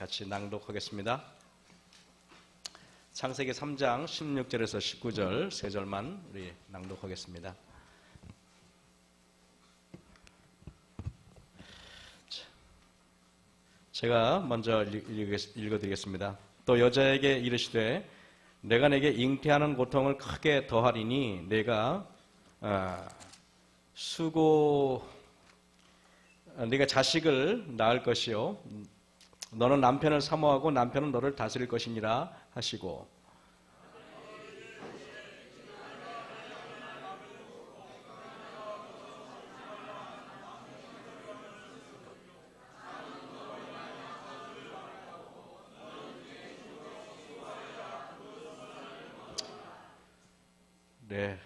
같이 낭독하겠습니다. 창세기 3장 16절에서 19절 세 절만 우리 낭독하겠습니다. 제가 먼저 읽어드리겠습니다. 또 여자에게 이르시되 내가 내게 잉태하는 고통을 크게 더하리니 내가 네가 자식을 낳을 것이요 너는 남편을 사모하고 남편은 너를 다스릴 것이니라 하시고 네.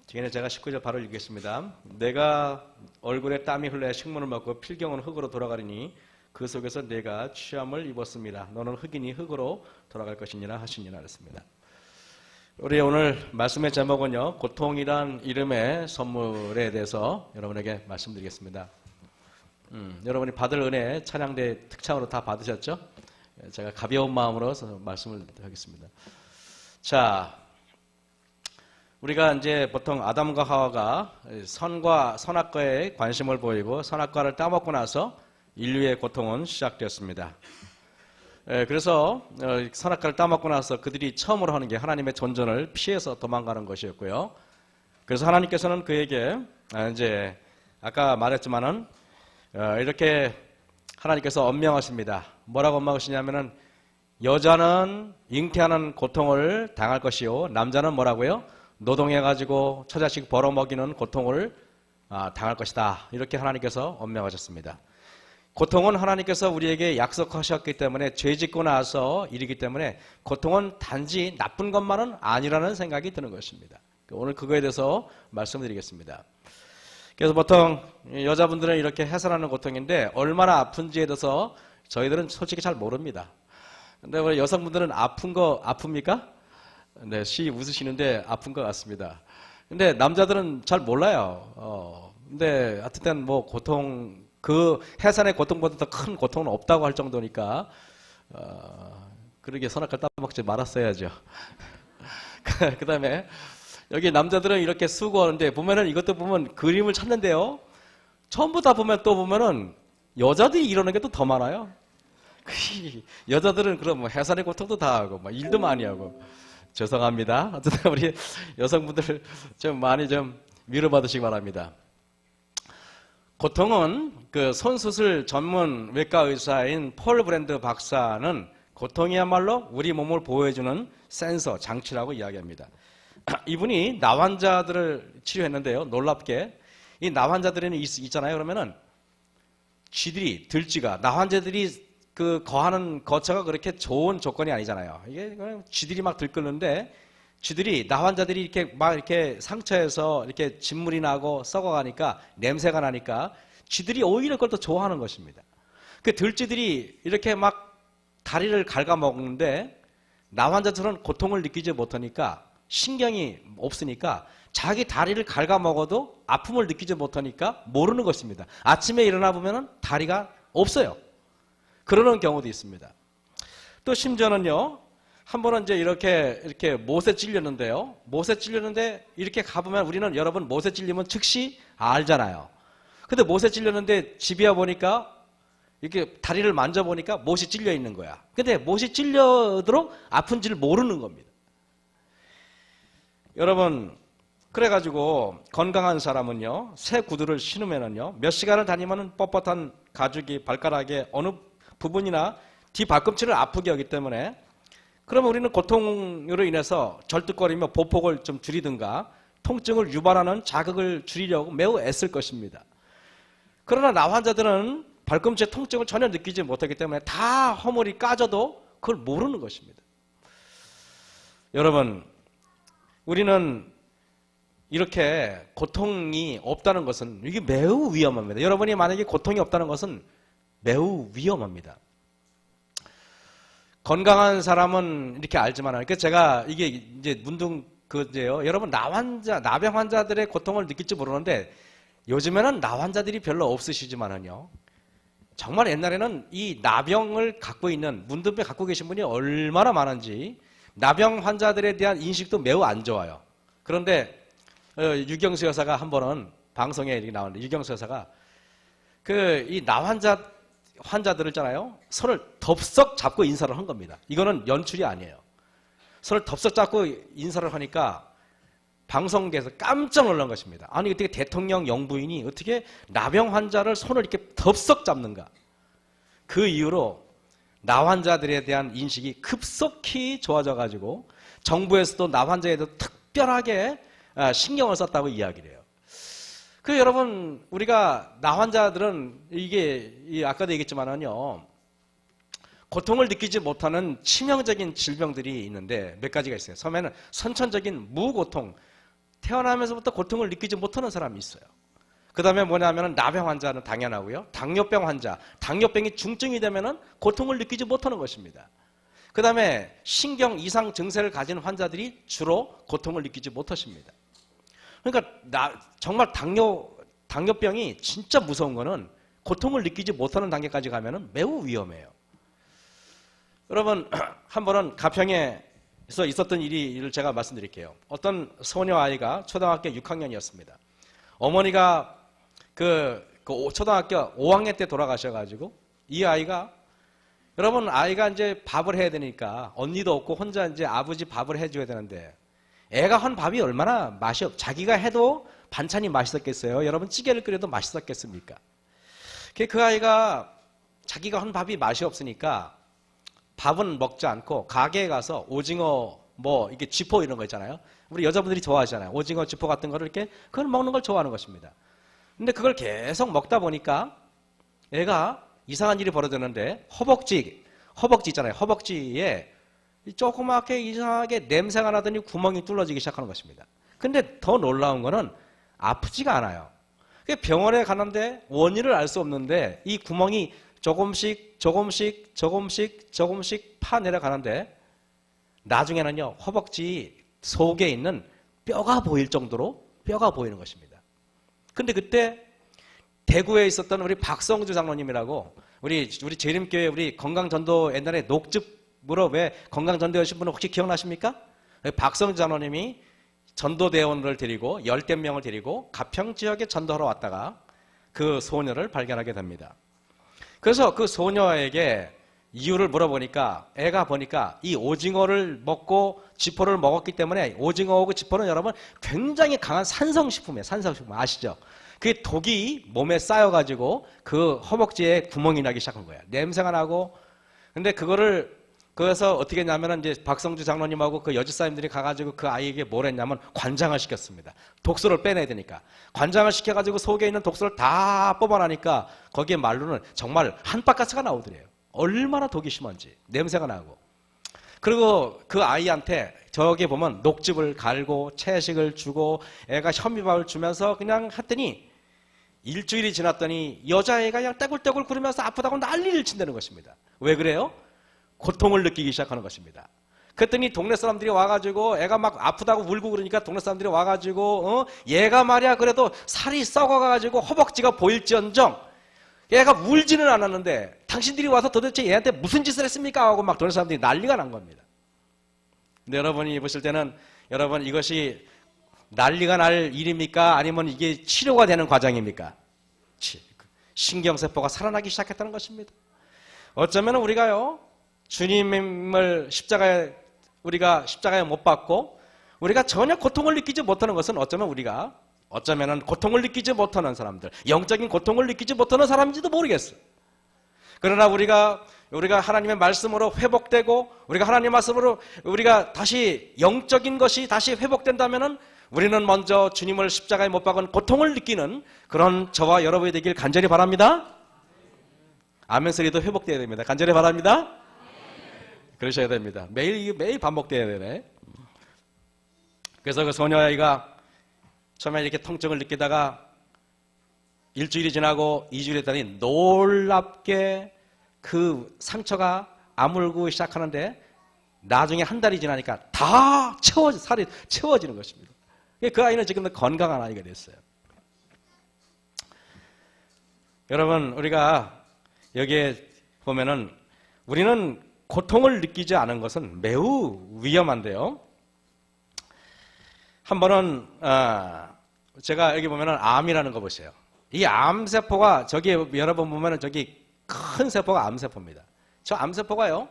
뒤에는 제가 19절 바로 읽겠습니다. 내가 얼굴에 땀이 흘러야 식문을 먹고 필경은 흙으로 돌아가리니 그 속에서 내가 취함을 입었습니다. 너는 흙이니 흙으로 돌아갈 것이니라 하시니라 했습니다. 우리 오늘 말씀의 제목은요, 고통이란 이름의 선물에 대해서 여러분에게 말씀드리겠습니다. 여러분이 받을 은혜 찬양대 특창으로 다 받으셨죠? 제가 가벼운 마음으로 말씀을 하겠습니다. 자, 우리가 이제 보통 아담과 하와가 선악과에 관심을 보이고 선악과를 따먹고 나서 인류의 고통은 시작되었습니다. 그래서 선악과를 따먹고 나서 그들이 처음으로 하는 게 하나님의 전전을 피해서 도망가는 것이었고요. 그래서 하나님께서는 그에게 이제 아까 말했지만은 이렇게 하나님께서 엄명하십니다. 뭐라고 엄명하시냐면은 여자는 잉태하는 고통을 당할 것이요 남자는 뭐라고요? 노동해가지고 처자식 벌어먹이는 고통을 당할 것이다. 이렇게 하나님께서 엄명하셨습니다. 고통은 하나님께서 우리에게 약속하셨기 때문에 죄 짓고 나서 일이기 때문에 고통은 단지 나쁜 것만은 아니라는 생각이 드는 것입니다. 오늘 그거에 대해서 말씀드리겠습니다. 그래서 보통 여자분들은 이렇게 해설하는 고통인데 얼마나 아픈지에 대해서 저희들은 솔직히 잘 모릅니다. 근데 우리 여성분들은 아픈 거 아픕니까? 네, 웃으시는데 아픈 것 같습니다. 근데 남자들은 잘 몰라요. 근데 하여튼 뭐 고통, 그 해산의 고통보다 더 큰 고통은 없다고 할 정도니까, 그러게 선악과를 따먹지 말았어야죠. 그 다음에 여기 남자들은 이렇게 수고하는데 보면은 이것도 보면 그림을 찾는데요. 전부 다 보면 또 보면은 여자들이 이러는 게 또 더 많아요. 여자들은 그럼 뭐 해산의 고통도 다 하고, 뭐 일도 많이 하고. 죄송합니다. 어쨌든 우리 여성분들 좀 많이 좀 위로받으시기 바랍니다. 고통은 그 손수술 전문 외과 의사인 폴 브랜드 박사는 고통이야말로 우리 몸을 보호해주는 센서 장치라고 이야기합니다. 이분이 나환자들을 치료했는데요. 놀랍게 이 나환자들에는 있잖아요. 그러면은 쥐들이 들쥐가 나환자들이 그 거하는 거처가 그렇게 좋은 조건이 아니잖아요. 이게 쥐들이 막 들끓는데 쥐들이 나환자들이 이렇게 막 이렇게 상처에서 이렇게 진물이 나고 썩어가니까 냄새가 나니까 쥐들이 오히려 그걸 더 좋아하는 것입니다. 그 들쥐들이 이렇게 막 다리를 갉아먹는데 나환자들은 고통을 느끼지 못하니까 신경이 없으니까 자기 다리를 갉아먹어도 아픔을 느끼지 못하니까 모르는 것입니다. 아침에 일어나 보면은 다리가 없어요. 그러는 경우도 있습니다. 또 심지어는요, 한 번은 이제 이렇게 못에 찔렸는데요. 못에 찔렸는데 이렇게 가보면 우리는 여러분 못에 찔리면 즉시 알잖아요. 근데 못에 찔렸는데 집에 와 보니까 이렇게 다리를 만져보니까 못이 찔려 있는 거야. 근데 못이 찔려도록 아픈지를 모르는 겁니다. 여러분, 그래가지고 건강한 사람은요, 새 구두를 신으면은요, 몇 시간을 다니면은 뻣뻣한 가죽이 발가락에 어느 부분이나 뒤 발꿈치를 아프게 하기 때문에 그러면 우리는 고통으로 인해서 절뚝거리며 보폭을 좀 줄이든가 통증을 유발하는 자극을 줄이려고 매우 애쓸 것입니다. 그러나 나환자들은 발꿈치의 통증을 전혀 느끼지 못하기 때문에 다 허물이 까져도 그걸 모르는 것입니다. 여러분, 우리는 이렇게 고통이 없다는 것은 이게 매우 위험합니다. 여러분이 만약에 고통이 없다는 것은 매우 위험합니다. 건강한 사람은 이렇게 알지만, 그러니까 제가 이게 이제 문둥 그제요. 여러분 나병 환자들의 고통을 느낄지 모르는데 요즘에는 나환자들이 별로 없으시지만은요. 정말 옛날에는 이 나병을 갖고 있는, 문둥병 갖고 계신 분이 얼마나 많은지, 나병 환자들에 대한 인식도 매우 안 좋아요. 그런데 유경수 여사가 한 번은 방송에 이렇게 나오는데, 유경수 여사가 이 환자들을 있잖아요, 손을 덥석 잡고 인사를 한 겁니다. 이거는 연출이 아니에요. 손을 덥석 잡고 인사를 하니까 방송계에서 깜짝 놀란 것입니다. 아니 어떻게 대통령 영부인이 어떻게 나병 환자를 손을 이렇게 덥석 잡는가. 그 이후로 나 환자들에 대한 인식이 급속히 좋아져 가지고 정부에서도 나 환자에 대해 특별하게 신경을 썼다고 이야기를 해요. 여러분, 우리가 나 환자들은 이게 아까도 얘기했지만은요, 고통을 느끼지 못하는 치명적인 질병들이 있는데 몇 가지가 있어요. 처음에는 선천적인 무고통, 태어나면서부터 고통을 느끼지 못하는 사람이 있어요. 그 다음에 뭐냐면 나병 환자는 당연하고요. 당뇨병 환자, 당뇨병이 중증이 되면은 고통을 느끼지 못하는 것입니다. 그 다음에 신경 이상 증세를 가진 환자들이 주로 고통을 느끼지 못하십니다. 그러니까 정말 당뇨병이 진짜 무서운 거는 고통을 느끼지 못하는 단계까지 가면은 매우 위험해요. 여러분, 한 번은 가평에서 있었던 일을 제가 말씀드릴게요. 어떤 소녀 아이가 초등학교 6학년이었습니다. 어머니가 초등학교 5학년 때 돌아가셔가지고 이 아이가, 여러분, 아이가 이제 밥을 해야 되니까 언니도 없고 혼자 이제 아버지 밥을 해줘야 되는데, 애가 한 밥이 얼마나 자기가 해도 반찬이 맛있었겠어요? 여러분, 찌개를 끓여도 맛있었겠습니까? 그 아이가 자기가 한 밥이 맛이 없으니까 밥은 먹지 않고 가게에 가서 오징어 이게 쥐포 이런 거 있잖아요. 우리 여자분들이 좋아하잖아요. 오징어 쥐포 같은 거를 이렇게 그걸 먹는 걸 좋아하는 것입니다. 근데 그걸 계속 먹다 보니까 애가 이상한 일이 벌어졌는데, 허벅지 있잖아요. 허벅지에 조그맣게 이상하게 냄새가 나더니 구멍이 뚫어지기 시작하는 것입니다. 근데 더 놀라운 거는 아프지가 않아요. 병원에 가는데 원인을 알 수 없는데 이 구멍이 조금씩 파 내려가는데 나중에는요, 허벅지 속에 있는 뼈가 보일 정도로 뼈가 보이는 것입니다. 근데 그때 대구에 있었던 우리 박성주 장로님이라고, 우리 재림교회 우리 건강전도 옛날에 녹즙으로 왜 건강전도 하신 분은 혹시 기억나십니까? 박성주 장로님이 전도대원을 데리고 10대 명을 데리고 가평 지역에 전도하러 왔다가 그 소녀를 발견하게 됩니다. 그래서 그 소녀에게 이유를 물어보니까 애가 보니까 이 오징어를 먹고 쥐포를 먹었기 때문에, 오징어하고 쥐포는 여러분 굉장히 강한 산성식품이에요. 산성식품 아시죠? 그 독이 몸에 쌓여가지고 그 허벅지에 구멍이 나기 시작한 거예요. 냄새가 나고. 근데 그래서 어떻게 했냐면 이제 박성주 장로님하고 그 여집사님들이 가가지고 그 아이에게 뭘 했냐면 관장을 시켰습니다. 독소를 빼내야 되니까. 관장을 시켜가지고 속에 있는 독소를 다 뽑아내니까 거기에 말로는 정말 한바가스가 나오더래요. 얼마나 독이 심한지. 냄새가 나고. 그리고 그 아이한테 저기 보면 녹즙을 갈고 채식을 주고 애가 현미밥을 주면서 그냥 했더니 일주일이 지났더니 여자애가 그냥 떼굴떼굴 구르면서 아프다고 난리를 친다는 것입니다. 왜 그래요? 고통을 느끼기 시작하는 것입니다. 그랬더니 동네 사람들이 와가지고 애가 막 아프다고 울고 그러니까 동네 사람들이 와가지고 얘가 말이야 그래도 살이 썩어가지고 허벅지가 보일지언정 얘가 울지는 않았는데 당신들이 와서 도대체 얘한테 무슨 짓을 했습니까? 하고 막 동네 사람들이 난리가 난 겁니다. 근데 여러분이 보실 때는 여러분 이것이 난리가 날 일입니까? 아니면 이게 치료가 되는 과정입니까? 신경세포가 살아나기 시작했다는 것입니다. 어쩌면 우리가요 주님을 우리가 십자가에 못 박고 우리가 전혀 고통을 느끼지 못하는 것은 어쩌면은 고통을 느끼지 못하는 사람들, 영적인 고통을 느끼지 못하는 사람인지도 모르겠어요. 그러나 우리가 하나님의 말씀으로 회복되고 우리가 하나님의 말씀으로 우리가 다시 영적인 것이 다시 회복된다면은 우리는 먼저 주님을 십자가에 못 박은 고통을 느끼는 그런 저와 여러분이 되길 간절히 바랍니다. 아멘 소리도 회복되어야 됩니다. 간절히 바랍니다. 그러셔야 됩니다. 매일 반복되어야 되네. 그래서 그 소녀아이가 처음에 이렇게 통증을 느끼다가 일주일이 지나고 2주일이 했더니 놀랍게 그 상처가 아물고 시작하는데 나중에 한 달이 지나니까 다 살이 채워지는 것입니다. 그 아이는 지금 건강한 아이가 됐어요. 여러분, 우리가 여기에 보면은 우리는 고통을 느끼지 않은 것은 매우 위험한데요. 한 번은 제가 여기 보면은 암이라는 거 보세요. 이 암세포가 저기 여러분 보면은 저기 큰 세포가 암세포입니다. 저 암세포가요,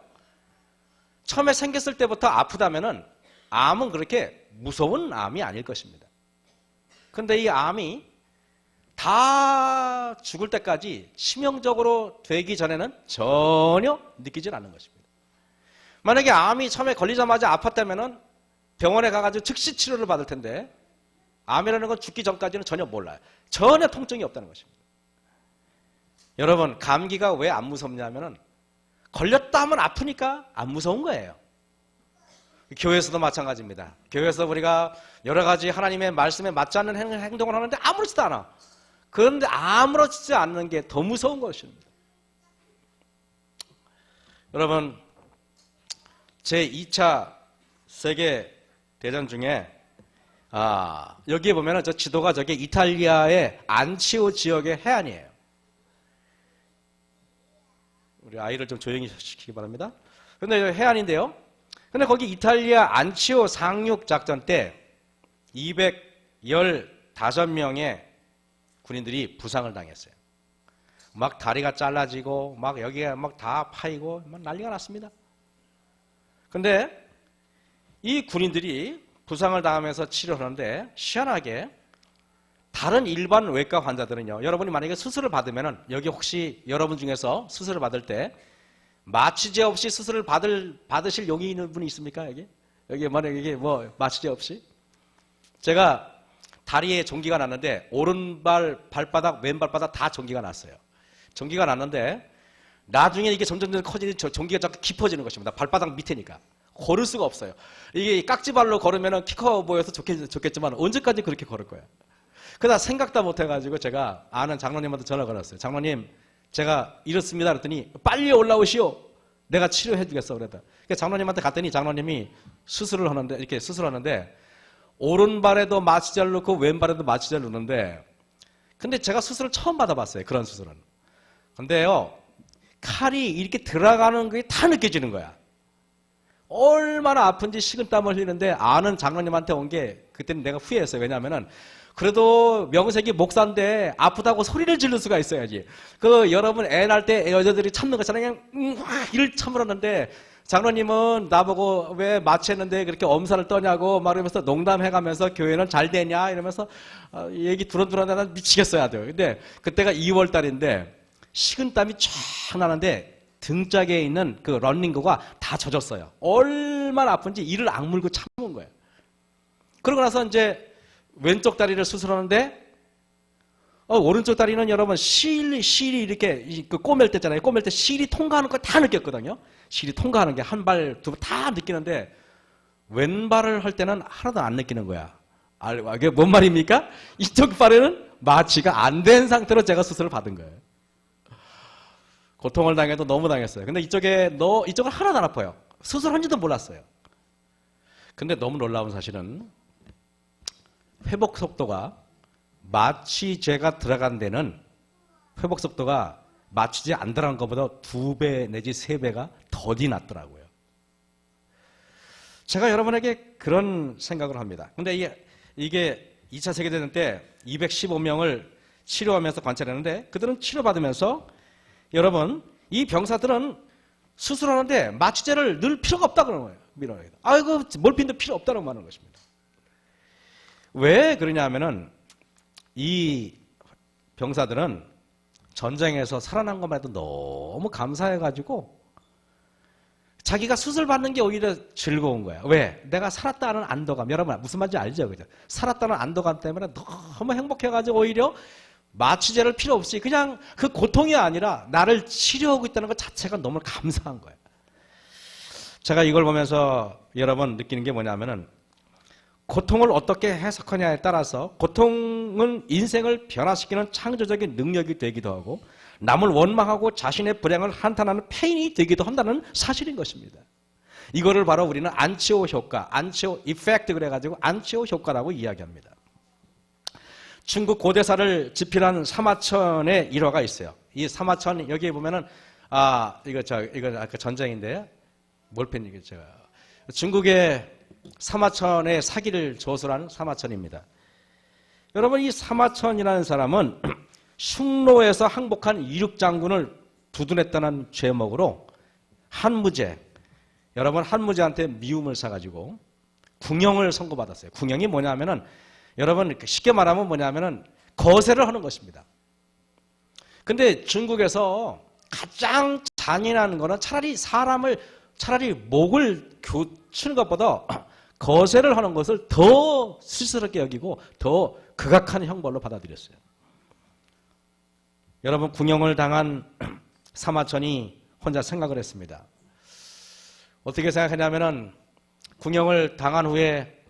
처음에 생겼을 때부터 아프다면은 암은 그렇게 무서운 암이 아닐 것입니다. 근데 이 암이 다 죽을 때까지 치명적으로 되기 전에는 전혀 느끼질 않는 것입니다. 만약에 암이 처음에 걸리자마자 아팠다면은 병원에 가가지고 즉시 치료를 받을 텐데, 암이라는 건 죽기 전까지는 전혀 몰라요. 전혀 통증이 없다는 것입니다. 여러분, 감기가 왜 안 무섭냐면은 걸렸다 하면 아프니까 안 무서운 거예요. 교회에서도 마찬가지입니다. 교회에서 우리가 여러 가지 하나님의 말씀에 맞지 않는 행동을 하는데 아무렇지도 않아. 그런데 아무렇지 않는 게 더 무서운 것입니다. 여러분, 제2차 세계대전 중에 여기에 보면 저 지도가 저게 이탈리아의 안치오 지역의 해안이에요. 우리 아이를 좀 조용히 시키기 바랍니다. 근데 해안인데요. 근데 거기 이탈리아 안치오 상륙 작전 때 215명의 군인들이 부상을 당했어요. 막 다리가 잘라지고 막 여기가 막 다 파이고 막 난리가 났습니다. 근데 이 군인들이 부상을 당하면서 치료하는데 희한하게 다른 일반 외과 환자들은요, 여러분이 만약에 수술을 받으면은 여기 혹시 여러분 중에서 수술을 받을 때 마취제 없이 수술을 받으실 용이 있는 분이 있습니까? 여기 만약에 마취제 없이? 제가 다리에 종기가 났는데 오른발 발바닥 왼발바닥 다 종기가 났어요. 종기가 났는데 나중에 이게 점점 커지는 종기가 자꾸 깊어지는 것입니다. 발바닥 밑에니까 걸을 수가 없어요. 이게 깍지발로 걸으면 키 커 보여서 좋겠지만 언제까지 그렇게 걸을 거야? 그러다 생각도 못 해가지고 제가 아는 장로님한테 전화 걸었어요. 장로님, 제가 이렇습니다. 그랬더니 빨리 올라오시오. 내가 치료해 주겠어. 그랬다. 그러니까 장로님한테 갔더니 장로님이 수술을 하는데, 이렇게 수술하는데 오른발에도 마취제를 넣고 왼발에도 마취제를 넣는데, 근데 제가 수술을 처음 받아봤어요. 그런 수술은. 근데요, 칼이 이렇게 들어가는 게 다 느껴지는 거야. 얼마나 아픈지 식은땀을 흘리는데 아는 장로님한테 온 게 그때는 내가 후회했어요. 왜냐하면은 그래도 명색이 목사인데 아프다고 소리를 지를 수가 있어야지. 여러분 애 낳을 때 여자들이 참는 것처럼 그냥 이를 참으렸는데 장로님은 나보고 왜 마취했는데 그렇게 엄살을 떠냐고 말하면서 농담해가면서 교회는 잘 되냐 이러면서 얘기 두런두런하다 난 미치겠어요. 아주. 근데 그때가 2월 달인데 식은땀이 쫙 나는데 등짝에 있는 그 런닝구가 다 젖었어요. 얼마나 아픈지 이를 악물고 참은 거예요. 그러고 나서 이제 왼쪽 다리를 수술하는데 오른쪽 다리는 여러분 실이 이렇게 꼬맬 때 있잖아요. 꼬맬 때 실이 통과하는 걸 다 느꼈거든요. 실이 통과하는 게 한 발, 두 발 다 느끼는데 왼발을 할 때는 하나도 안 느끼는 거야. 이게 뭔 말입니까? 이쪽 발에는 마취가 안 된 상태로 제가 수술을 받은 거예요. 고통을 당해도 너무 당했어요. 근데 이쪽은 하나도 안 아파요. 수술한지도 몰랐어요. 근데 너무 놀라운 사실은 회복 속도가 마취제가 들어간 데는 회복 속도가 마취제 안 들어간 것보다 2배 내지 3배가 더디 낫더라고요. 제가 여러분에게 그런 생각을 합니다. 근데 이게 2차 세계대전 때 215명을 치료하면서 관찰했는데 그들은 치료받으면서 여러분 이 병사들은 수술하는데 마취제를 넣을 필요가 없다 그러는 거예요. 밀어내다. 아이고 몰핀도 필요 없다고 하는 것입니다. 왜 그러냐 하면은 이 병사들은 전쟁에서 살아난 것만 해도 너무 감사해가지고 자기가 수술받는 게 오히려 즐거운 거야. 왜? 내가 살았다는 안도감. 여러분 무슨 말인지 알죠? 그죠? 살았다는 안도감 때문에 너무 행복해가지고 오히려 마취제를 필요 없이 그냥 그 고통이 아니라 나를 치료하고 있다는 것 자체가 너무 감사한 거예요. 제가 이걸 보면서 여러분 느끼는 게 뭐냐면은 고통을 어떻게 해석하냐에 따라서 고통은 인생을 변화시키는 창조적인 능력이 되기도 하고 남을 원망하고 자신의 불행을 한탄하는 페인이 되기도 한다는 사실인 것입니다. 이거를 바로 우리는 안치오 효과, 안치오 이펙트 그래가지고 안치오 효과라고 이야기합니다. 중국 고대사를 집필한 사마천의 일화가 있어요. 이 사마천 여기에 보면은 이거 아까 전쟁인데 몰펜 이게 제가 중국의 사마천의 사기를 조술한 사마천입니다. 여러분 이 사마천이라는 사람은 흉노에서 항복한 이륙장군을 두둔했다는 죄목으로 한무제, 여러분 한무제한테 미움을 사가지고 궁형을 선고받았어요. 궁형이 뭐냐면은 여러분 쉽게 말하면 뭐냐면은 거세를 하는 것입니다. 근데 중국에서 가장 잔인한 거는 차라리 목을 치는 것보다 거세를 하는 것을 더 수치스럽게 여기고 더 극악한 형벌로 받아들였어요. 여러분 궁형을 당한 사마천이 혼자 생각을 했습니다. 어떻게 생각했냐면은 궁형을 당한 후에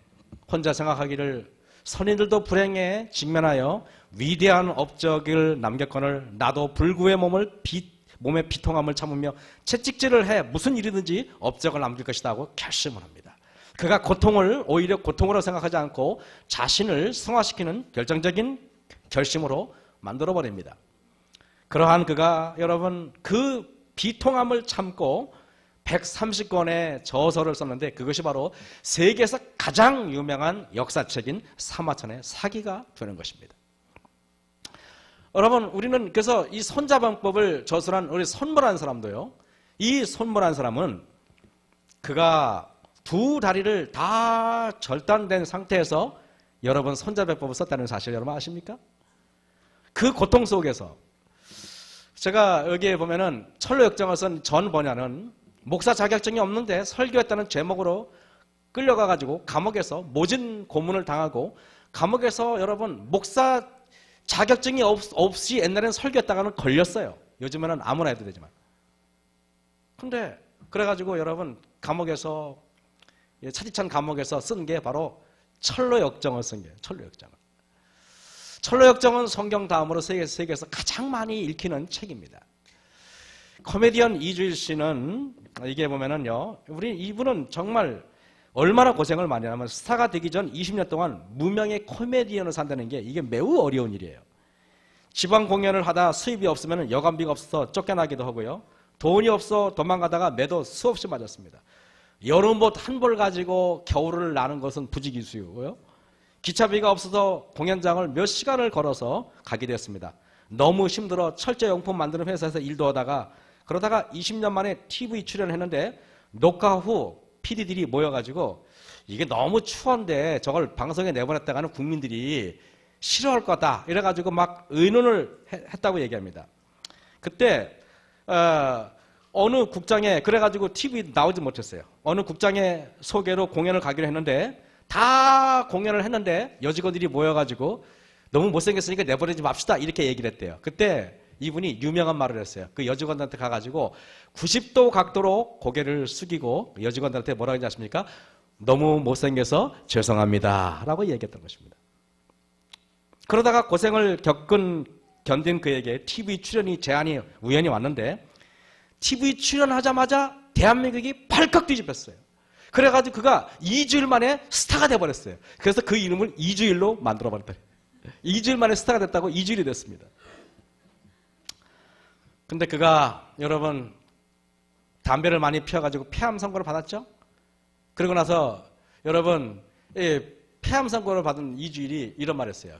혼자 생각하기를 선인들도 불행에 직면하여 위대한 업적을 남겼거늘 나도 불구의 몸의 비통함을 참으며 채찍질을 해 무슨 일이든지 업적을 남길 것이다 하고 결심을 합니다. 그가 고통을 오히려 고통으로 생각하지 않고 자신을 승화시키는 결정적인 결심으로 만들어버립니다. 그러한 그가 여러분 그 비통함을 참고 130권의 저서를 썼는데 그것이 바로 세계에서 가장 유명한 역사책인 사마천의 사기가 되는 것입니다. 여러분 우리는 그래서 이 손자병법을 저술한 우리 손모라는 사람도요. 이 손모라는 사람은 그가 두 다리를 다 절단된 상태에서 여러분 손자병법을 썼다는 사실 여러분 아십니까? 그 고통 속에서 제가 여기에 보면은 철로역정을 쓴 전 번야는 목사 자격증이 없는데 설교했다는 제목으로 끌려가가지고 감옥에서 모진 고문을 당하고 감옥에서 여러분 목사 자격증이 없이 옛날에는 설교했다가는 걸렸어요. 요즘에는 아무나 해도 되지만. 근데 그래가지고 여러분 감옥에서 차디찬 감옥에서 쓴 게 바로 철로역정을 쓴 거예요. 철로역정을. 철로역정은 성경 다음으로 세계에서 가장 많이 읽히는 책입니다. 코미디언 이주일 씨는 이게 보면은요, 이분은 정말 얼마나 고생을 많이 하면 스타가 되기 전 20년 동안 무명의 코미디언을 산다는 게 이게 매우 어려운 일이에요. 지방 공연을 하다 수입이 없으면 여관비가 없어서 쫓겨나기도 하고요. 돈이 없어 도망가다가 매도 수없이 맞았습니다. 여름옷 한 벌 가지고 겨울을 나는 것은 부지기수고요. 기차비가 없어서 공연장을 몇 시간을 걸어서 가게 됐습니다. 너무 힘들어 철제용품 만드는 회사에서 일도 하다가 그러다가 20년 만에 TV 출연했는데 녹화 후 PD들이 모여가지고 이게 너무 추운데 저걸 방송에 내보냈다가는 국민들이 싫어할 거다 이래가지고 막 의논을 했다고 얘기합니다. 그때 어느 국장에 그래가지고 TV 나오지 못했어요. 어느 국장의 소개로 공연을 가기로 했는데 다 공연을 했는데 여직원들이 모여가지고 너무 못생겼으니까 내보내지 맙시다 이렇게 얘기를 했대요. 그때 이분이 유명한 말을 했어요. 그 여직원들한테 가가지고 90도 각도로 고개를 숙이고 여직원들한테 뭐라고 하지 않습니까? 너무 못생겨서 죄송합니다 라고 얘기했던 것입니다. 그러다가 고생을 견딘 그에게 TV 출연이 제안이 우연히 왔는데 TV 출연하자마자 대한민국이 발칵 뒤집혔어요. 그래가지고 그가 2주일 만에 스타가 돼버렸어요. 그래서 그 이름을 이주일로 만들어버렸다. 2주일 만에 스타가 됐다고 2주일이 됐습니다. 근데 그가 여러분 담배를 많이 피워가지고 폐암 선고를 받았죠? 그러고 나서 여러분 폐암 선고를 받은 이주일이 이런 말을 했어요.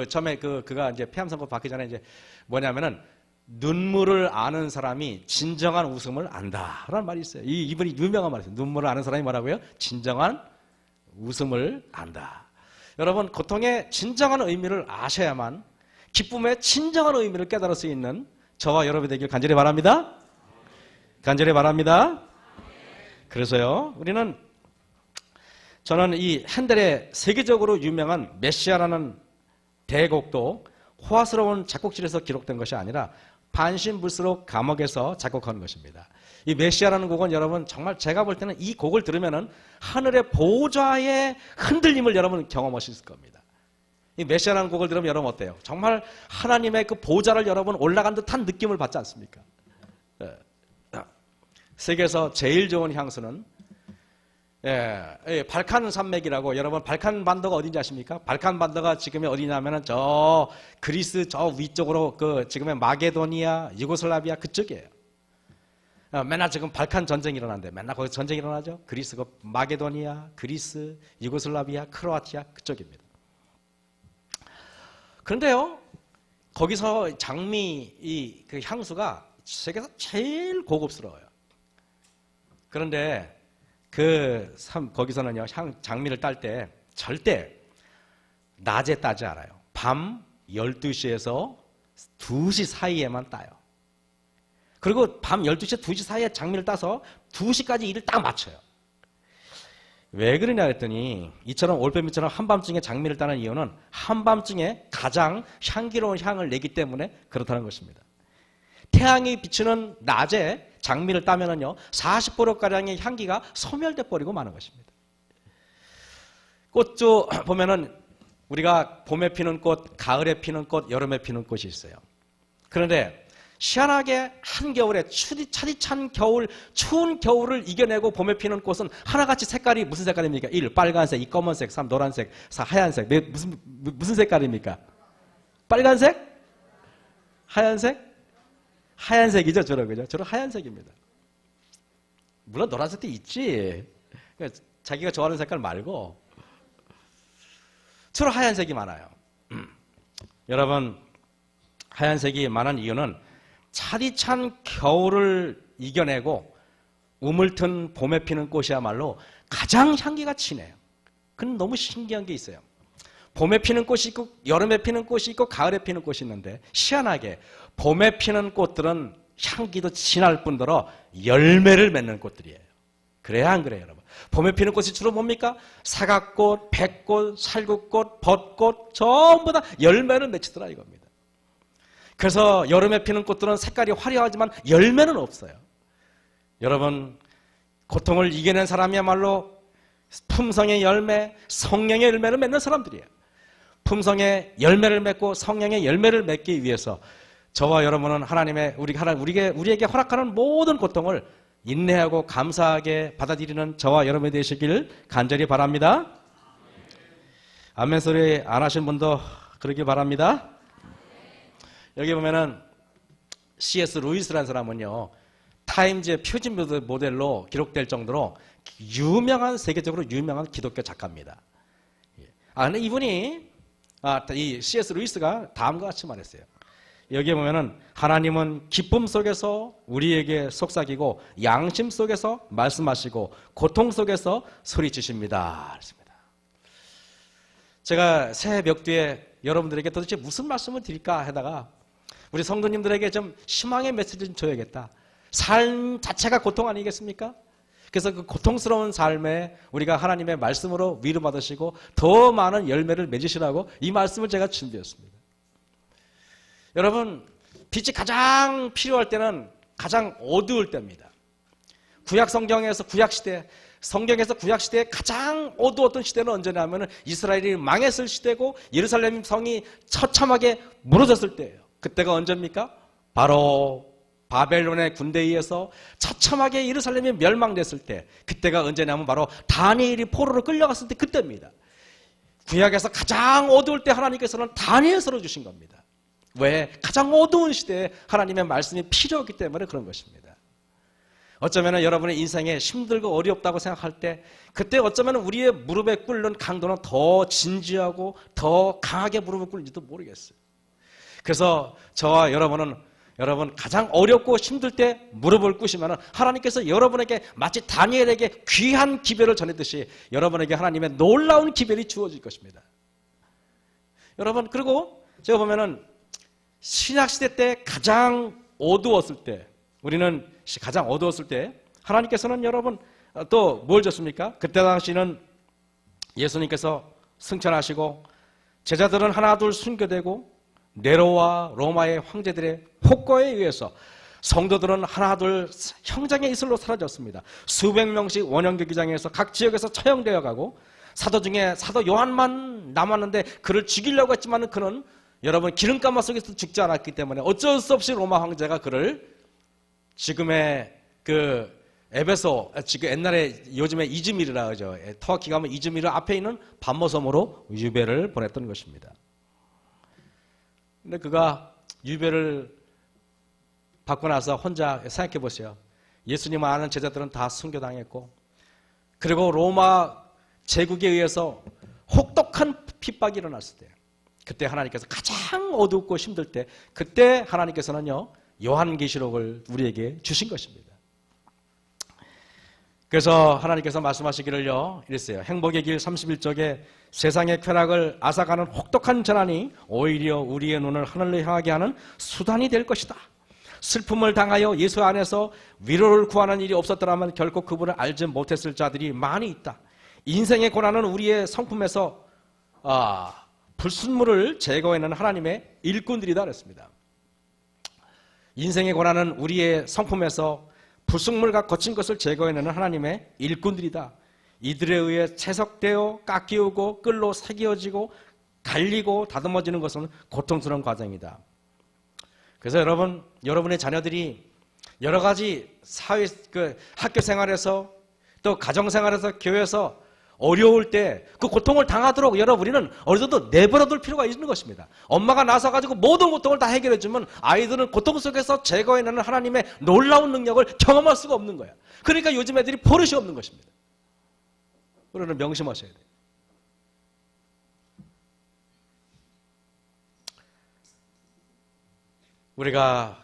처음에 그가 이제 폐암 선고 받기 전에 이제 뭐냐면은 눈물을 아는 사람이 진정한 웃음을 안다라는 말이 있어요. 이분이 유명한 말이에요. 눈물을 아는 사람이 뭐라고요? 진정한 웃음을 안다. 여러분 고통의 진정한 의미를 아셔야만 기쁨의 진정한 의미를 깨달을 수 있는 저와 여러분이 되길 간절히 바랍니다. 간절히 바랍니다. 그래서요 저는 이 핸델의 세계적으로 유명한 메시아라는 대곡도 호화스러운 작곡실에서 기록된 것이 아니라 반신불수로 감옥에서 작곡한 것입니다. 이 메시아라는 곡은 여러분 정말 제가 볼 때는 이 곡을 들으면은 하늘의 보좌의 흔들림을 여러분 경험하실 겁니다. 이 메시아라는 곡을 들으면 여러분 어때요? 정말 하나님의 그 보좌를 여러분 올라간 듯한 느낌을 받지 않습니까? 세계에서 제일 좋은 향수는 발칸 산맥이라고, 여러분 발칸 반도가 어딘지 아십니까? 발칸 반도가 지금의 어디냐면은 저 그리스 저 위쪽으로 그 지금의 마게도니아, 유고슬라비아 그쪽이에요. 맨날 지금 발칸 전쟁이 일어나는데 맨날 거기 전쟁이 일어나죠. 그리스 그 마게도니아, 그리스, 유고슬라비아, 크로아티아 그쪽입니다. 그런데요, 거기서 장미 그 향수가 세계에서 제일 고급스러워요. 그런데 거기서는요, 장미를 딸 때 절대 낮에 따지 않아요. 밤 12시에서 2시 사이에만 따요. 그리고 밤 12시, 2시 사이에 장미를 따서 2시까지 일을 딱 맞춰요. 왜 그러냐 했더니 이처럼 올빼미처럼 한밤중에 장미를 따는 이유는 한밤중에 가장 향기로운 향을 내기 때문에 그렇다는 것입니다. 태양이 비추는 낮에 장미를 따면은요 40%가량의 향기가 소멸돼 버리고 마는 것입니다. 꽃도 보면은 우리가 봄에 피는 꽃, 가을에 피는 꽃, 여름에 피는 꽃이 있어요. 그런데 희한하게 한겨울에 차디찬 겨울, 추운 겨울을 이겨내고 봄에 피는 꽃은 하나같이 색깔이 무슨 색깔입니까? 1. 빨간색, 2. 검은색, 3. 노란색, 4. 하얀색. 무슨 색깔입니까? 빨간색? 하얀색? 하얀색이죠, 저런, 그죠? 저런 하얀색입니다. 물론 노란색도 있지. 그러니까 자기가 좋아하는 색깔 말고. 주로 하얀색이 많아요. 여러분, 하얀색이 많은 이유는 차디찬 겨울을 이겨내고 우물튼 봄에 피는 꽃이야말로 가장 향기가 진해요. 그건 너무 신기한 게 있어요. 봄에 피는 꽃이 있고 여름에 피는 꽃이 있고 가을에 피는 꽃이 있는데 희한하게 봄에 피는 꽃들은 향기도 진할 뿐더러 열매를 맺는 꽃들이에요. 그래야 안 그래요, 여러분? 봄에 피는 꽃이 주로 뭡니까? 사각꽃, 백꽃, 살구꽃, 벚꽃 전부 다 열매를 맺히더라 이겁니다. 그래서 여름에 피는 꽃들은 색깔이 화려하지만 열매는 없어요. 여러분, 고통을 이겨낸 사람이야말로 품성의 열매, 성령의 열매를 맺는 사람들이에요. 품성의 열매를 맺고 성령의 열매를 맺기 위해서 저와 여러분은 우리에게 허락하는 모든 고통을 인내하고 감사하게 받아들이는 저와 여러분이 되시길 간절히 바랍니다. 아멘 소리 안 하신 분도 그러길 바랍니다. 여기 보면은 C.S. 루이스라는 사람은요, 타임즈의 표지 모델로 기록될 정도로 세계적으로 유명한 기독교 작가입니다. 근데 이분이, 이 C.S. 루이스가 다음과 같이 말했어요. 여기에 보면은 하나님은 기쁨 속에서 우리에게 속삭이고 양심 속에서 말씀하시고 고통 속에서 소리치십니다. 그렇습니다. 제가 새해 벽두에 여러분들에게 도대체 무슨 말씀을 드릴까 하다가 우리 성도님들에게 좀 희망의 메시지를 좀 줘야겠다. 삶 자체가 고통 아니겠습니까? 그래서 그 고통스러운 삶에 우리가 하나님의 말씀으로 위로받으시고 더 많은 열매를 맺으시라고 이 말씀을 제가 준비했습니다. 여러분, 빛이 가장 필요할 때는 가장 어두울 때입니다. 성경에서 구약시대에 가장 어두웠던 시대는 언제냐면 이스라엘이 망했을 시대고 예루살렘 성이 처참하게 무너졌을 때예요. 그때가 언제입니까? 바로 바벨론의 군대에 의해서 처참하게 예루살렘이 멸망됐을 때, 그때가 언제냐면 바로 다니엘이 포로로 끌려갔을 때 그때입니다. 구약에서 가장 어두울 때 하나님께서는 다니엘서를 주신 겁니다. 왜? 가장 어두운 시대에 하나님의 말씀이 필요했기 때문에 그런 것입니다. 어쩌면 여러분의 인생에 힘들고 어렵다고 생각할 때 그때 어쩌면 우리의 무릎에 꿇는 강도는 더 진지하고 더 강하게 무릎을 꿇는지도 모르겠어요. 그래서 저와 여러분 가장 어렵고 힘들 때 무릎을 꿇으시면 하나님께서 여러분에게 마치 다니엘에게 귀한 기별을 전했듯이 여러분에게 하나님의 놀라운 기별이 주어질 것입니다. 여러분, 그리고 제가 보면은 신약시대 때 가장 어두웠을 때, 하나님께서는 여러분 또 뭘 줬습니까? 그때 당시는 예수님께서 승천하시고 제자들은 하나둘 순교되고 네로와 로마의 황제들의 폭거에 의해서 성도들은 하나둘 형장의 이슬로 사라졌습니다. 수백 명씩 원형 경기장에서 각 지역에서 처형되어 가고 사도 중에 사도 요한만 남았는데 그를 죽이려고 했지만 그는 여러분 기름감화 속에서 죽지 않았기 때문에 어쩔 수 없이 로마 황제가 그를 지금의 그 에베소, 지금 옛날에 요즘에 이즈미르라 하죠. 터키 가면 이즈미르 앞에 있는 반모섬으로 유배를 보냈던 것입니다. 근데 그가 유배를 받고 나서 혼자 생각해 보세요. 예수님을 아는 제자들은 다 순교당했고, 그리고 로마 제국에 의해서 혹독한 핍박이 일어났을 때, 그때 하나님께서 가장 어둡고 힘들 때, 그때 하나님께서는요, 요한계시록을 우리에게 주신 것입니다. 그래서 하나님께서 말씀하시기를요, 이랬어요. 행복의 길 31쪽에 세상의 쾌락을 앗아가는 혹독한 재난이 오히려 우리의 눈을 하늘로 향하게 하는 수단이 될 것이다. 슬픔을 당하여 예수 안에서 위로를 구하는 일이 없었더라면 결코 그분을 알지 못했을 자들이 많이 있다. 인생의 고난은 우리의 성품에서 불순물을 제거해내는 하나님의 일꾼들이다 그랬습니다. 인생의 고난은 우리의 성품에서 불순물과 거친 것을 제거해내는 하나님의 일꾼들이다. 이들에 의해 채석되어 깎이우고 끌로 새겨지고 갈리고 다듬어지는 것은 고통스러운 과정이다. 그래서 여러분의 자녀들이 여러 가지 학교 생활에서 또 가정 생활에서 교회에서 어려울 때 그 고통을 당하도록 우리는 어느 정도 내버려둘 필요가 있는 것입니다. 엄마가 나서가지고 모든 고통을 다 해결해주면 아이들은 고통 속에서 제거해내는 하나님의 놀라운 능력을 경험할 수가 없는 거야. 그러니까 요즘 애들이 버릇이 없는 것입니다. 우리는 명심하셔야 돼요. 우리가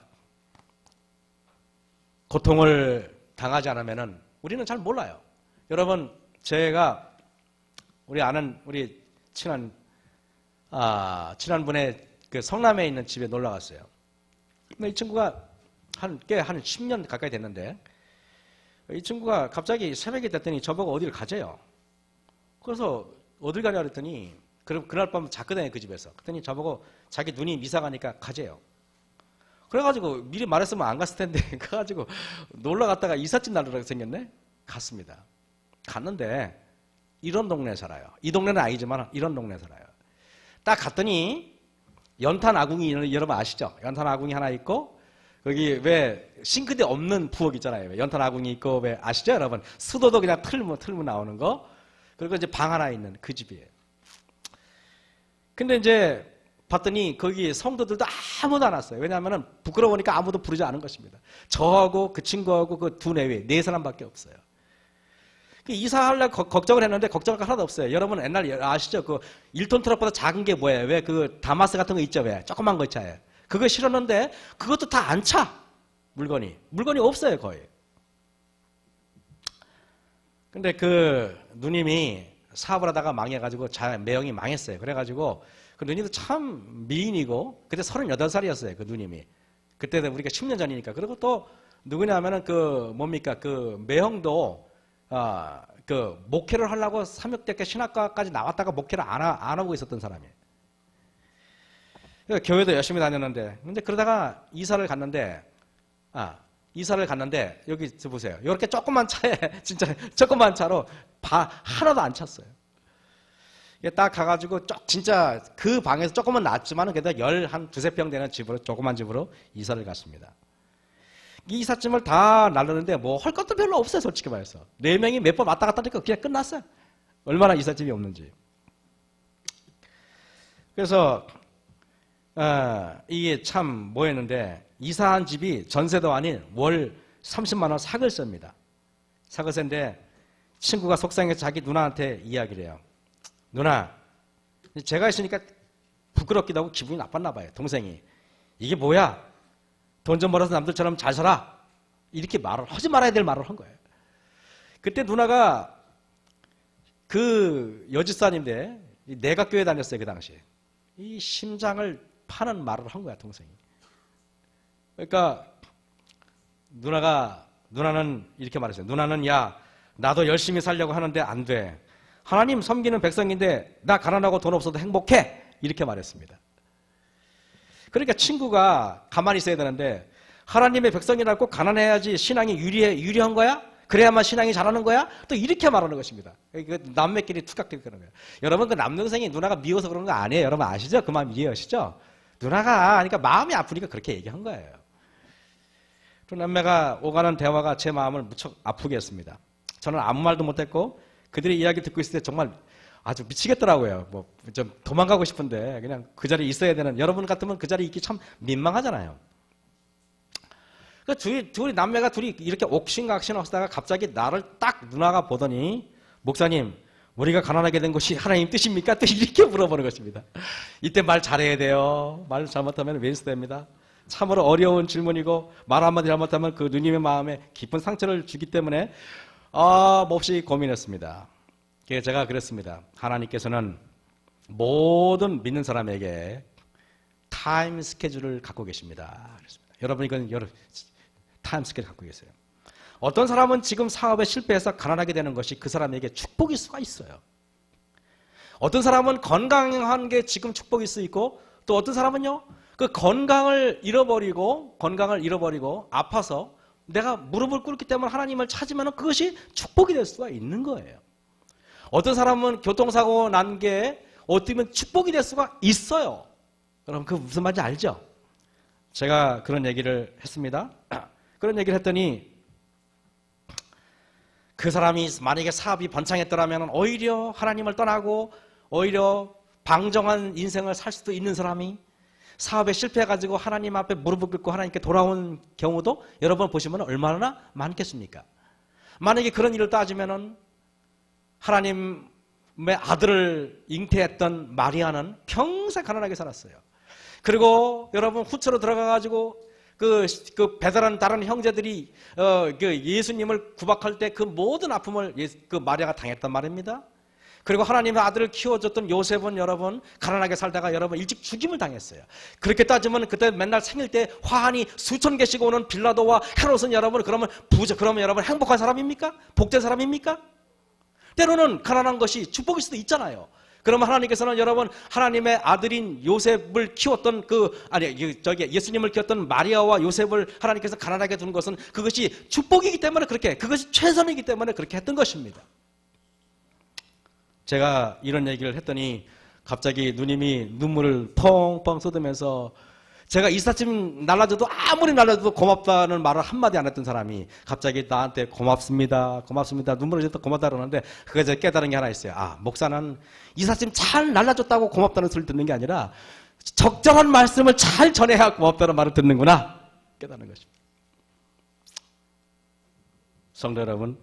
고통을 당하지 않으면 우리는 잘 몰라요. 여러분, 제가 우리 친한 분의 그 성남에 있는 집에 놀러 갔어요. 근데 이 친구가 한 10년 가까이 됐는데, 이 친구가 갑자기 새벽이 됐더니 저보고 어디를 가재요. 그래서 어딜 가냐 그랬더니, 그날 밤 잤거든요, 그 집에서. 그랬더니 저보고 자기 눈이 미사 가니까 가재요. 그래가지고 미리 말했으면 안 갔을 텐데, 그래가지고 놀러 갔다가 이삿짐 날으라고 생겼네? 갔습니다. 갔는데, 이런 동네에 살아요. 이 동네는 아니지만 이런 동네에 살아요. 딱 갔더니 연탄 아궁이, 여러분 아시죠? 연탄 아궁이 하나 있고 거기 왜 싱크대 없는 부엌 있잖아요. 연탄 아궁이 있고 왜 아시죠, 여러분? 수도도 그냥 틀면 나오는 거. 그리고 이제 방 하나 있는 그 집이에요. 근데 이제 봤더니 거기 성도들도 아무도 안 왔어요. 왜냐하면 부끄러우니까 아무도 부르지 않은 것입니다. 저하고 그 친구하고 그 두 내외 4사람밖에 없어요. 이사하려고 걱정을 했는데 걱정할 거 하나도 없어요. 여러분 옛날 아시죠? 그 1톤 트럭보다 작은 게 뭐예요? 왜 그 다마스 같은 거 있죠? 왜? 조그만 거 있잖아요. 그거 실었는데 그것도 다 안 차. 물건이 없어요, 거의. 근데 그 누님이 사업을 하다가 망해가지고 매형이 망했어요. 그래가지고 그 누님도 참 미인이고 그때 38살이었어요, 그 누님이. 그때는 우리가 10년 전이니까. 그리고 또 누구냐 하면은 그 매형도 그 목회를 하려고 삼육대교 신학과까지 나왔다가 목회를 안 하고 있었던 사람이에요. 그러니까 교회도 열심히 다녔는데, 근데 그러다가 이사를 갔는데 여기 보세요. 이렇게 조그만 차에 진짜 조그만 차로 하나도 안 찼어요. 딱 가가지고 진짜 그 방에서 조금은 낫지만은 그래도 한 두세 평 되는 집으로, 조그만 집으로 이사를 갔습니다. 이 이삿짐을 다 나르는데 뭐 할 것도 별로 없어요, 솔직히 말해서. 4명이 몇 번 왔다 갔다 하니까 그냥 끝났어요. 얼마나 이삿짐이 없는지. 그래서 이게 참 뭐였는데, 이사한 집이 전세도 아닌 월 30만 원 사글세입니다. 사글세인데 친구가 속상해서 자기 누나한테 이야기를 해요. 누나, 제가 있으니까 부끄럽기도 하고 기분이 나빴나 봐요, 동생이. 이게 뭐야? 돈 좀 벌어서 남들처럼 잘 살아. 이렇게 하지 말아야 될 말을 한 거예요. 그때 누나가 그 여지사님인데 내각교회 다녔어요, 그 당시에. 이 심장을 파는 말을 한 거야, 동생이. 그러니까 누나는 이렇게 말했어요. 누나는 야, 나도 열심히 살려고 하는데 안 돼. 하나님 섬기는 백성인데 나 가난하고 돈 없어도 행복해. 이렇게 말했습니다. 그러니까 친구가 가만히 있어야 되는데, 하나님의 백성이라고 가난해야지 신앙이 유리한 거야? 그래야만 신앙이 잘하는 거야? 또 이렇게 말하는 것입니다. 남매끼리 투각되고 그런 거예요. 여러분, 그 남동생이 누나가 미워서 그런 거 아니에요. 여러분 아시죠? 그 마음 이해하시죠? 누나가, 그러니까 마음이 아프니까 그렇게 얘기한 거예요. 그 남매가 오가는 대화가 제 마음을 무척 아프게 했습니다. 저는 아무 말도 못했고 그들이 이야기 듣고 있을 때 정말 아주 미치겠더라고요. 뭐 좀 도망가고 싶은데 그냥 그 자리에 있어야 되는, 여러분 같으면 그 자리에 있기 참 민망하잖아요. 그 둘이 남매가 둘이 이렇게 옥신각신 하다가 갑자기 나를 딱 누나가 보더니, 목사님, 우리가 가난하게 된 것이 하나님 뜻입니까? 또 이렇게 물어보는 것입니다. 이때 말 잘해야 돼요. 말 잘못하면 웨이스트됩니다. 참으로 어려운 질문이고 말 한마디 잘못하면 그 누님의 마음에 깊은 상처를 주기 때문에 몹시 고민했습니다. 그래서 제가 그랬습니다. 하나님께서는 모든 믿는 사람에게 타임 스케줄을 갖고 계십니다. 그랬습니다. 여러분, 이건 타임 스케줄 갖고 계세요. 어떤 사람은 지금 사업에 실패해서 가난하게 되는 것이 그 사람에게 축복일 수가 있어요. 어떤 사람은 건강한 게 지금 축복일 수 있고, 또 어떤 사람은요, 그 건강을 잃어버리고 아파서 내가 무릎을 꿇기 때문에 하나님을 찾으면 그것이 축복이 될 수가 있는 거예요. 어떤 사람은 교통사고 난 게 어떻게 보면 축복이 될 수가 있어요. 여러분, 그 무슨 말인지 알죠? 제가 그런 얘기를 했습니다. 그런 얘기를 했더니 그 사람이 만약에 사업이 번창했더라면 오히려 하나님을 떠나고 오히려 방정한 인생을 살 수도 있는 사람이 사업에 실패해가지고 하나님 앞에 무릎을 꿇고 하나님께 돌아온 경우도 여러분 보시면 얼마나 많겠습니까? 만약에 그런 일을 따지면은 하나님의 아들을 잉태했던 마리아는 평생 가난하게 살았어요. 그리고 여러분 후처로 들어가가지고 그 배달한 다른 형제들이 그 예수님을 구박할 때 그 모든 아픔을 그 마리아가 당했단 말입니다. 그리고 하나님의 아들을 키워줬던 요셉은 여러분 가난하게 살다가 여러분 일찍 죽임을 당했어요. 그렇게 따지면 그때 맨날 생일 때 화환이 수천 개씩 오는 빌라도와 헤롯은 여러분 그러면 여러분 행복한 사람입니까? 복된 사람입니까? 때로는 가난한 것이 축복일 수도 있잖아요. 그러면 하나님께서는 여러분 하나님의 아들인 요셉을 키웠던 예수님을 키웠던 마리아와 요셉을 하나님께서 가난하게 두는 것은 그것이 축복이기 때문에 그것이 최선이기 때문에 그렇게 했던 것입니다. 제가 이런 얘기를 했더니 갑자기 누님이 눈물을 펑펑 쏟으면서, 제가 이삿짐 날라줘도 아무리 날라줘도 고맙다는 말을 한마디 안 했던 사람이 갑자기 나한테 고맙습니다 눈물을 흘렸다 고맙다 그러는데, 그거 제가 깨달은 게 하나 있어요. 목사는 이삿짐 잘 날라줬다고 고맙다는 소리를 듣는 게 아니라 적절한 말씀을 잘 전해야 고맙다는 말을 듣는구나 깨닫는 것입니다. 성도 여러분,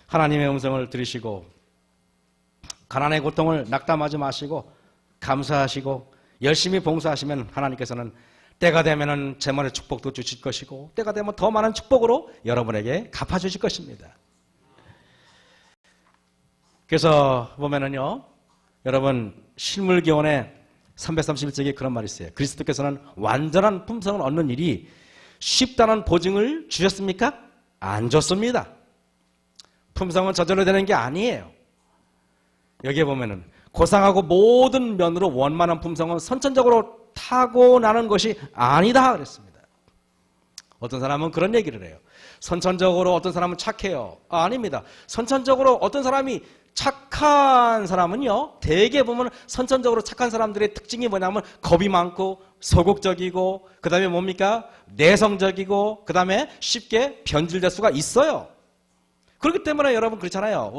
하나님의 음성을 들으시고 가난의 고통을 낙담하지 마시고 감사하시고 열심히 봉사하시면 하나님께서는 때가 되면은 재물의 축복도 주실 것이고 때가 되면 더 많은 축복으로 여러분에게 갚아주실 것입니다. 그래서 보면은요, 여러분 실물교훈에 331쪽에 그런 말이 있어요. 그리스도께서는 완전한 품성을 얻는 일이 쉽다는 보증을 주셨습니까? 안 줬습니다. 품성은 저절로 되는 게 아니에요. 여기에 보면은 고상하고 모든 면으로 원만한 품성은 선천적으로 타고나는 것이 아니다 그랬습니다. 어떤 사람은 그런 얘기를 해요. 선천적으로 어떤 사람은 착해요. 아닙니다. 선천적으로 어떤 사람이 착한 사람은요, 대개 보면 선천적으로 착한 사람들의 특징이 뭐냐면 겁이 많고 소극적이고 그 다음에 뭡니까? 내성적이고 그 다음에 쉽게 변질될 수가 있어요. 그렇기 때문에 여러분 그렇잖아요.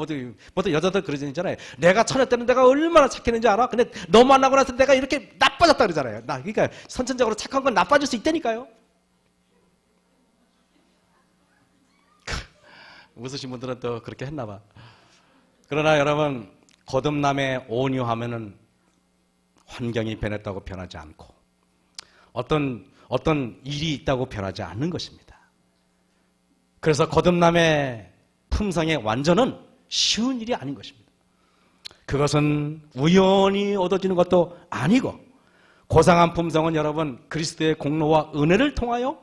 보통 여자들 그러잖아요. 내가 처녀 때는 내가 얼마나 착했는지 알아? 근데 너 만나고 나서 내가 이렇게 나빠졌다 그러잖아요. 그러니까 선천적으로 착한 건 나빠질 수 있다니까요. 웃으신 분들은 또 그렇게 했나 봐. 그러나 여러분, 거듭남에 온유하면은 환경이 변했다고 변하지 않고 어떤 일이 있다고 변하지 않는 것입니다. 그래서 거듭남의 품성의 완전은 쉬운 일이 아닌 것입니다. 그것은 우연히 얻어지는 것도 아니고 고상한 품성은 여러분 그리스도의 공로와 은혜를 통하여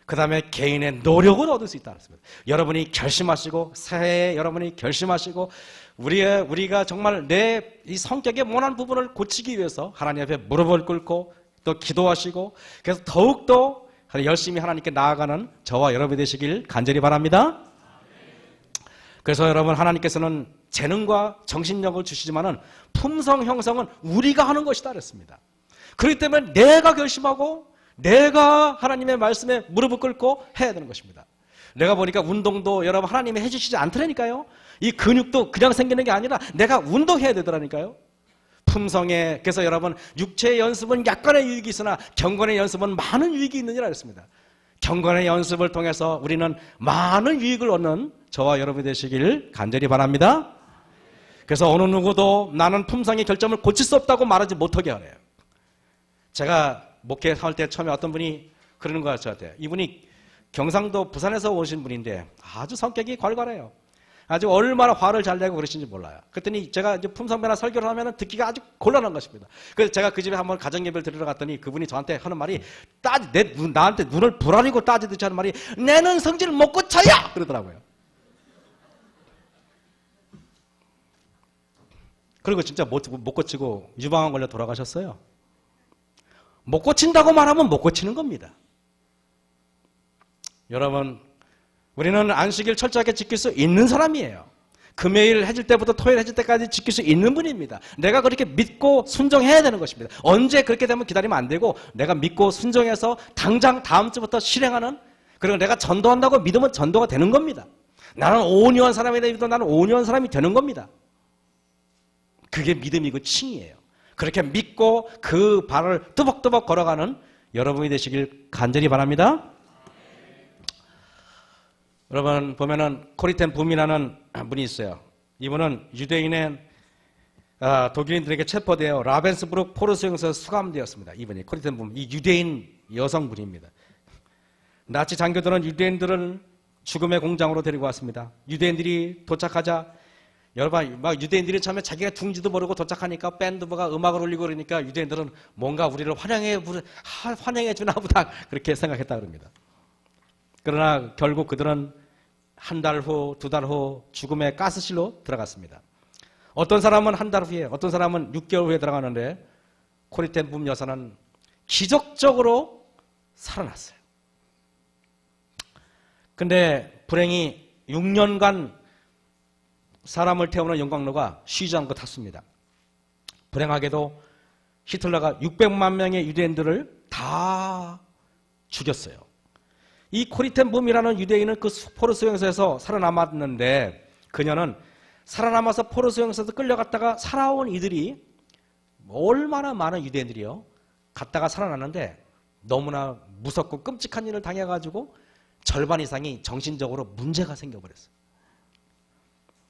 그 다음에 개인의 노력을 얻을 수 있다는 것입니다. 여러분이 결심하시고 새해에 여러분이 결심하시고 우리가 정말 내 이 성격의 모난 부분을 고치기 위해서 하나님 앞에 무릎을 꿇고 또 기도하시고 그래서 더욱더 열심히 하나님께 나아가는 저와 여러분이 되시길 간절히 바랍니다. 그래서 여러분 하나님께서는 재능과 정신력을 주시지만은 품성 형성은 우리가 하는 것이다 그랬습니다. 그렇기 때문에 내가 결심하고 내가 하나님의 말씀에 무릎을 꿇고 해야 되는 것입니다. 내가 보니까 운동도 여러분 하나님이 해주시지 않더라니까요. 이 근육도 그냥 생기는 게 아니라 내가 운동해야 되더라니까요. 품성에, 그래서 여러분 육체의 연습은 약간의 유익이 있으나 경건의 연습은 많은 유익이 있느니라 했습니다. 경건의 연습을 통해서 우리는 많은 유익을 얻는 저와 여러분이 되시길 간절히 바랍니다. 그래서 어느 누구도 나는 품성의 결점을 고칠 수 없다고 말하지 못하게 하래요. 제가 목회할 때 처음에 어떤 분이 그러는 거예요, 저한테. 이분이 경상도 부산에서 오신 분인데 아주 성격이 괄괄해요. 아주 얼마나 화를 잘 내고 그러신지 몰라요. 그랬더니 제가 이제 품성배나 설교를 하면 듣기가 아주 곤란한 것입니다. 그래서 제가 그 집에 한번 가정예배를 드리러 갔더니 그분이 저한테 하는 말이 나한테 눈을 부라리고 따지듯이 하는 말이 내는 성질을 못 고쳐요! 그러더라고요. 그리고 진짜 못 고치고 유방암 걸려 돌아가셨어요. 못 고친다고 말하면 못 고치는 겁니다. 여러분, 우리는 안식일 철저하게 지킬 수 있는 사람이에요. 금요일 해질 때부터 토요일 해질 때까지 지킬 수 있는 분입니다. 내가 그렇게 믿고 순종해야 되는 것입니다. 언제 그렇게 되면 기다리면 안 되고 내가 믿고 순종해서 당장 다음 주부터 실행하는, 그리고 내가 전도한다고 믿으면 전도가 되는 겁니다. 나는 온유한 사람이 되면 나는 온유한 사람이 되는 겁니다. 그게 믿음이고 칭이에요. 그렇게 믿고 그 발을 뚜벅뚜벅 걸어가는 여러분이 되시길 간절히 바랍니다. 여러분 보면은 코리텐 붐이라는 분이 있어요. 이분은 유대인의 독일인들에게 체포되어 라벤스부르크 포로 수용소에 수감되었습니다. 이분이 코리텐 붐, 이 유대인 여성분입니다. 나치 장교들은 유대인들을 죽음의 공장으로 데리고 왔습니다. 유대인들이 도착하자 여러분 막 유대인들이 처음에 자기가 둥지도 모르고 도착하니까 밴드부가 음악을 울리고 그러니까 유대인들은 뭔가 우리를 환영해 주나 보다 그렇게 생각했다 그럽니다. 그러나 결국 그들은 한 달 후, 두 달 후 죽음의 가스실로 들어갔습니다. 어떤 사람은 한 달 후에, 어떤 사람은 6개월 후에 들어가는데 코리텐 붐 여사는 기적적으로 살아났어요. 근데 불행히 6년간 사람을 태우는 영광로가 쉬지 않고 탔습니다. 불행하게도 히틀러가 600만 명의 유대인들을 다 죽였어요. 이 코리텐 붐이라는 유대인은 그 포로 수용소에서 살아남았는데 그녀는 살아남아서 포로 수용소에서 끌려갔다가 살아온 이들이 얼마나 많은 유대인들이요 갔다가 살아났는데 너무나 무섭고 끔찍한 일을 당해가지고 절반 이상이 정신적으로 문제가 생겨버렸어요.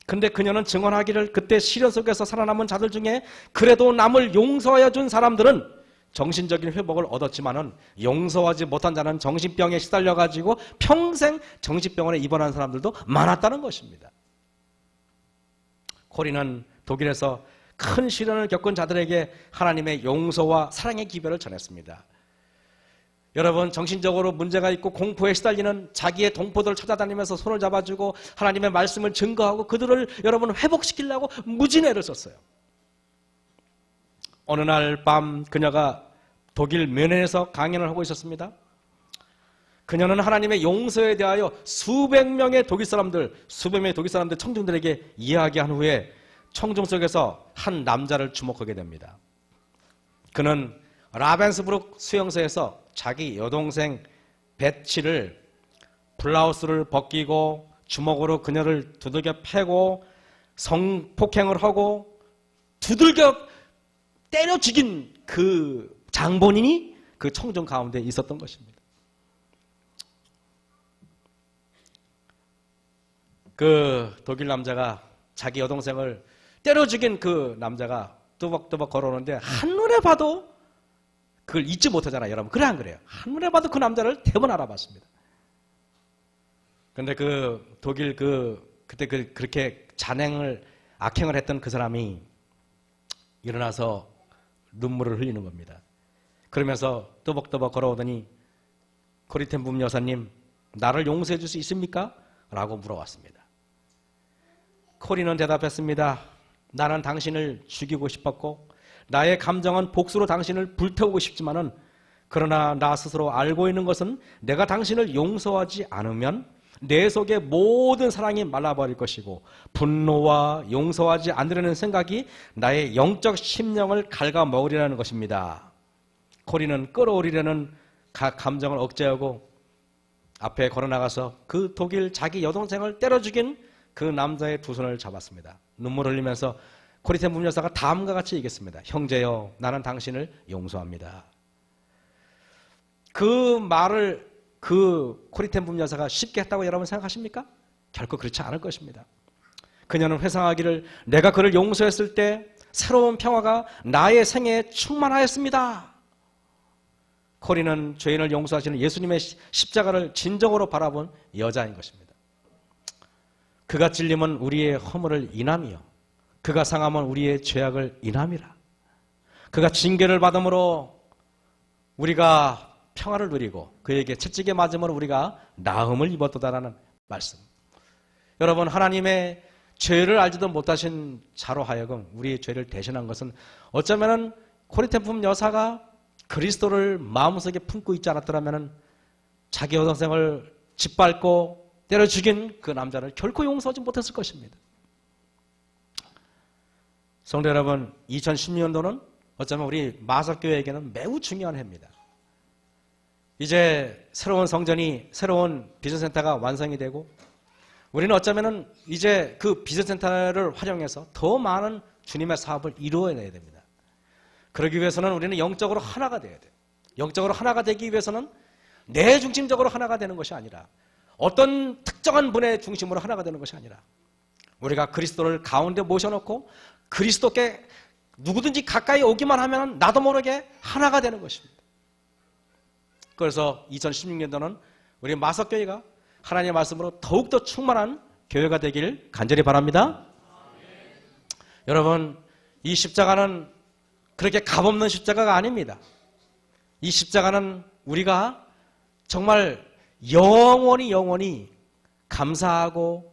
근데 그녀는 증언하기를 그때 시련 속에서 살아남은 자들 중에 그래도 남을 용서해 준 사람들은 정신적인 회복을 얻었지만은 용서하지 못한 자는 정신병에 시달려가지고 평생 정신병원에 입원한 사람들도 많았다는 것입니다. 코리는 독일에서 큰 시련을 겪은 자들에게 하나님의 용서와 사랑의 기별을 전했습니다. 여러분 정신적으로 문제가 있고 공포에 시달리는 자기의 동포들을 찾아다니면서 손을 잡아주고 하나님의 말씀을 증거하고 그들을 여러분 회복시키려고 무진애를 썼어요. 어느 날 밤 그녀가 독일 뮌헨에서 강연을 하고 있었습니다. 그녀는 하나님의 용서에 대하여 수백 명의 독일 사람들 청중들에게 이야기한 후에 청중 속에서 한 남자를 주목하게 됩니다. 그는 라벤스부르크 수용소에서 자기 여동생 베치를 블라우스를 벗기고 주먹으로 그녀를 두들겨 패고 성폭행을 하고 두들겨 때려 죽인 그 장본인이 그 청중 가운데 있었던 것입니다. 그 독일 남자가 자기 여동생을 때려 죽인 그 남자가 뚜벅뚜벅 걸어오는데 한눈에 봐도 그걸 잊지 못하잖아요, 여러분. 그래 안 그래요? 한눈에 봐도 그 남자를 대번 알아봤습니다. 근데 그 독일 그때 그렇게 악행을 했던 그 사람이 일어나서 눈물을 흘리는 겁니다. 그러면서 또벅또벅 걸어오더니 코리텐 붐 여사님, 나를 용서해 줄 수 있습니까? 라고 물어왔습니다. 코리는 대답했습니다. 나는 당신을 죽이고 싶었고 나의 감정은 복수로 당신을 불태우고 싶지만은 그러나 나 스스로 알고 있는 것은 내가 당신을 용서하지 않으면 내 속의 모든 사랑이 말라버릴 것이고 분노와 용서하지 않으려는 생각이 나의 영적 심령을 갉아먹으리라는 것입니다. 코리는 끌어올리려는 감정을 억제하고 앞에 걸어나가서 그 독일 자기 여동생을 때려 죽인 그 남자의 두 손을 잡았습니다. 눈물 흘리면서 코리텐 문여사가 다음과 같이 얘기했습니다. 형제여, 나는 당신을 용서합니다. 그 말을 그 코리텐 문여사가 쉽게 했다고 여러분 생각하십니까? 결코 그렇지 않을 것입니다. 그녀는 회상하기를 내가 그를 용서했을 때 새로운 평화가 나의 생애에 충만하였습니다. 코리는 죄인을 용서하시는 예수님의 십자가를 진정으로 바라본 여자인 것입니다. 그가 찔림은 우리의 허물을 인함이요 그가 상함은 우리의 죄악을 인함이라. 그가 징계를 받음으로 우리가 평화를 누리고 그에게 채찍에 맞음으로 우리가 나음을 입었도다라는 말씀. 여러분, 하나님의 죄를 알지도 못하신 자로 하여금 우리의 죄를 대신한 것은 어쩌면 코리텐 여사가 그리스도를 마음속에 품고 있지 않았더라면 자기 여동생을 짓밟고 때려 죽인 그 남자를 결코 용서하지 못했을 것입니다. 성도 여러분, 2016년도는 어쩌면 우리 마석교회에게는 매우 중요한 해입니다. 이제 새로운 성전이, 새로운 비전센터가 완성이 되고 우리는 어쩌면 이제 그 비전센터를 활용해서 더 많은 주님의 사업을 이루어내야 됩니다. 그러기 위해서는 우리는 영적으로 하나가 돼야 돼요. 영적으로 하나가 되기 위해서는 내 중심적으로 하나가 되는 것이 아니라 어떤 특정한 분의 중심으로 하나가 되는 것이 아니라 우리가 그리스도를 가운데 모셔놓고 그리스도께 누구든지 가까이 오기만 하면 나도 모르게 하나가 되는 것입니다. 그래서 2016년도는 우리 마석교회가 하나님의 말씀으로 더욱더 충만한 교회가 되길 간절히 바랍니다. 여러분, 이 십자가는 그렇게 값없는 십자가가 아닙니다. 이 십자가는 우리가 정말 영원히 감사하고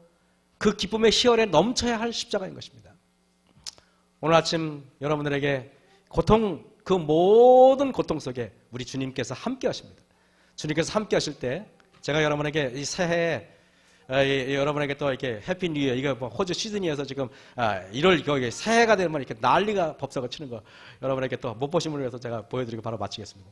그 기쁨의 희열에 넘쳐야 할 십자가인 것입니다. 오늘 아침 여러분들에게 그 모든 고통 속에 우리 주님께서 함께 하십니다. 주님께서 함께 하실 때 제가 여러분에게 이 새해에 여러분에게 또 이렇게 해피 뉴 이어, 이거 뭐 호주 시드니에서 지금 1월 거기 새해가 되면 이렇게 난리가 법석을 치는 거 여러분에게 또 못 보신 분을 위해서 제가 보여드리고 바로 마치겠습니다.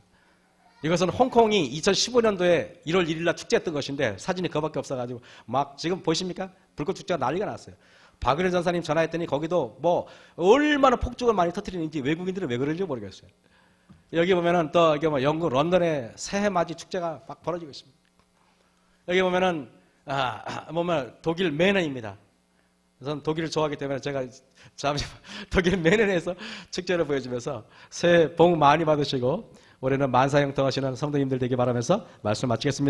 이것은 홍콩이 2015년도에 1월 1일 날 축제했던 것인데 사진이 그거밖에 없어가지고 막 지금 보십니까? 불꽃 축제가 난리가 났어요. 박은혜 전사님 전화했더니 거기도 뭐 얼마나 폭죽을 많이 터뜨리는지 외국인들은 왜 그런지 모르겠어요. 여기 보면은 또 이게 뭐 영국 런던에 새해 맞이 축제가 막 벌어지고 있습니다. 여기 보면은 보면 독일 메넨입니다. 저는 독일을 좋아하기 때문에 제가 잠시 독일 메넨에서 축제를 보여주면서 새해 복 많이 받으시고 올해는 만사형통하시는 성도님들 되기 바라면서 말씀 마치겠습니다.